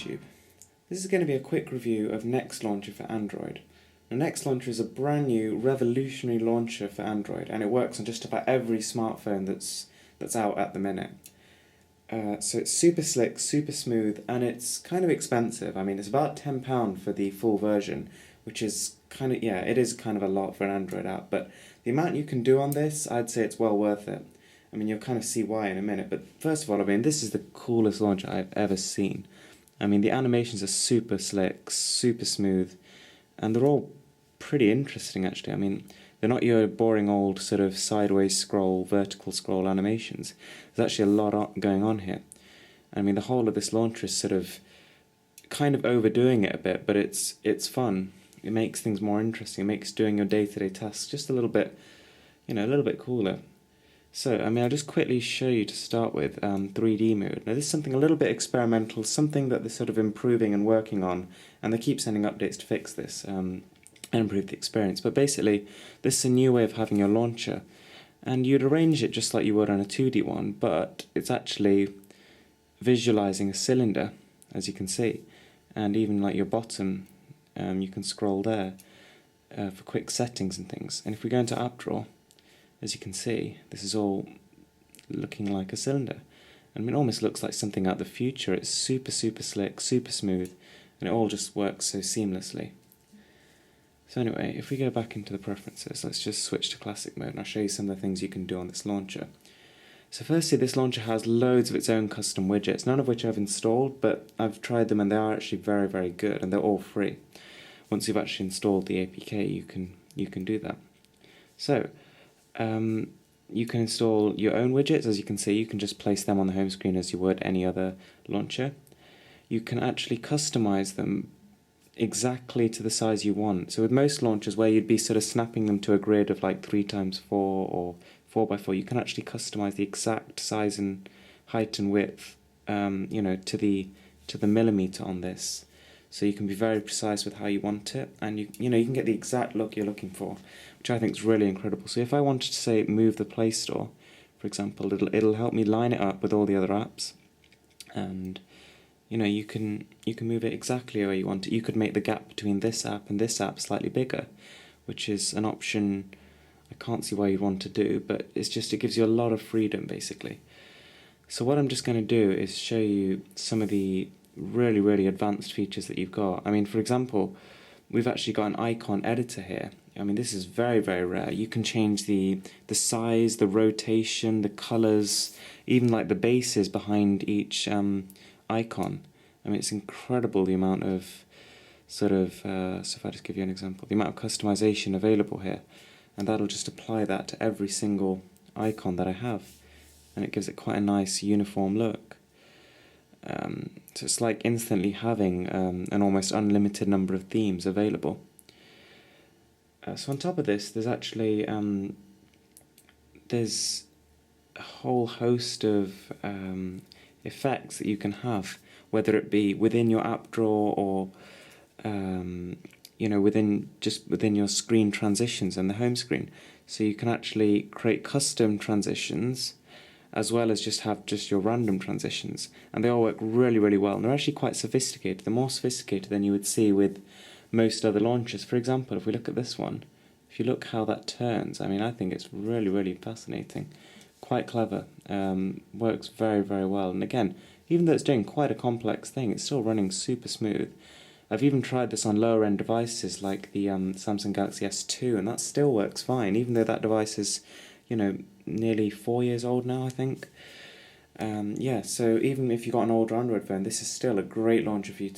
YouTube. This is going to be a quick review of Next Launcher for Android. Now, Next Launcher is a brand new, revolutionary launcher for Android, and it works on just about every smartphone that's out at the minute. So it's super slick, super smooth, and it's kind of expensive. I mean, it's about £10 for the full version, which is it is kind of a lot for an Android app, but the amount you can do on this, I'd say it's well worth it. I mean, you'll kind of see why in a minute, but first of all, I mean, this is the coolest launcher I've ever seen. I mean, the animations are super slick, super smooth, and they're all pretty interesting, actually. I mean, they're not your boring old sort of sideways scroll, vertical scroll animations. There's actually a lot going on here. I mean, the whole of this launcher is sort of kind of overdoing it a bit, but it's fun. It makes things more interesting. It makes doing your day-to-day tasks just a little bit, a little bit cooler. So, I mean, I'll just quickly show you to start with 3D mode. Now, this is something a little bit experimental, something that they're sort of improving and working on, and they keep sending updates to fix this and improve the experience. But basically, this is a new way of having your launcher, and you'd arrange it just like you would on a 2D one, but it's actually visualizing a cylinder, as you can see, and even like your bottom, you can scroll there for quick settings and things. And if we go into App Drawer, as you can see, this is all looking like a cylinder. I mean, it almost looks like something out of the future. It's super, super slick, super smooth, and it all just works so seamlessly. So anyway, if we go back into the preferences, let's just switch to classic mode, and I'll show you some of the things you can do on this launcher. So firstly, this launcher has loads of its own custom widgets, none of which I've installed, but I've tried them and they are actually very, very good, and they're all free. Once you've actually installed the APK, you can do that. So, you can install your own widgets. As you can see, you can just place them on the home screen as you would any other launcher. You can actually customize them exactly to the size you want. So with most launchers where you'd be sort of snapping them to a grid of like 3x4 or 4x4, you can actually customize the exact size and height and width, to the millimeter on this. So you can be very precise with how you want it, and you can get the exact look you're looking for, which I think is really incredible. So if I wanted to say move the Play Store, for example, it'll help me line it up with all the other apps, and you can move it exactly where you want it. You could make the gap between this app and this app slightly bigger, which is an option I can't see why you'd want to do, but it gives you a lot of freedom basically. So what I'm just going to do is show you some of the really, really advanced features that you've got. I mean, for example, we've actually got an icon editor here. I mean, this is very, very rare. You can change the size, the rotation, the colors, even like the bases behind each icon. I mean, it's incredible the amount of so if I just give you an example, the amount of customization available here, and that'll just apply that to every single icon that I have, and it gives it quite a nice uniform look. So it's like instantly having an almost unlimited number of themes available. So on top of this, there's actually there's a whole host of effects that you can have, whether it be within your app drawer or within your screen transitions and the home screen. So you can actually create custom transitions, as well as just have your random transitions, and they all work really, really well, and they're actually quite sophisticated. They're more sophisticated than you would see with most other launchers. For example, if we look at this one, if you look how that turns, I mean, I think it's really, really fascinating, quite clever, works very, very well, and again, even though it's doing quite a complex thing, it's still running super smooth. I've even tried this on lower end devices like the Samsung Galaxy S2, and that still works fine, even though that device is, nearly 4 years old now, I think. So even if you've got an older Android phone, this is still a great launcher for you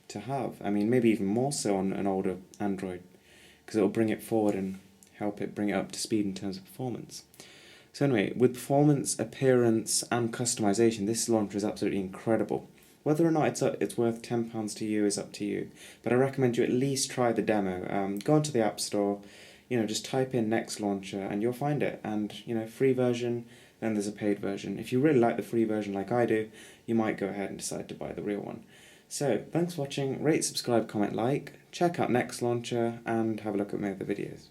to have. I mean, maybe even more so on an older Android, because it'll bring it forward and help it bring it up to speed in terms of performance. So anyway, with performance, appearance, and customization, this launcher is absolutely incredible. Whether or not it's worth £10 to you is up to you, but I recommend you at least try the demo. Go onto the App Store, just type in Next Launcher and you'll find it. And, free version, then there's a paid version. If you really like the free version like I do, you might go ahead and decide to buy the real one. So, thanks for watching. Rate, subscribe, comment, like. Check out Next Launcher and have a look at my other videos.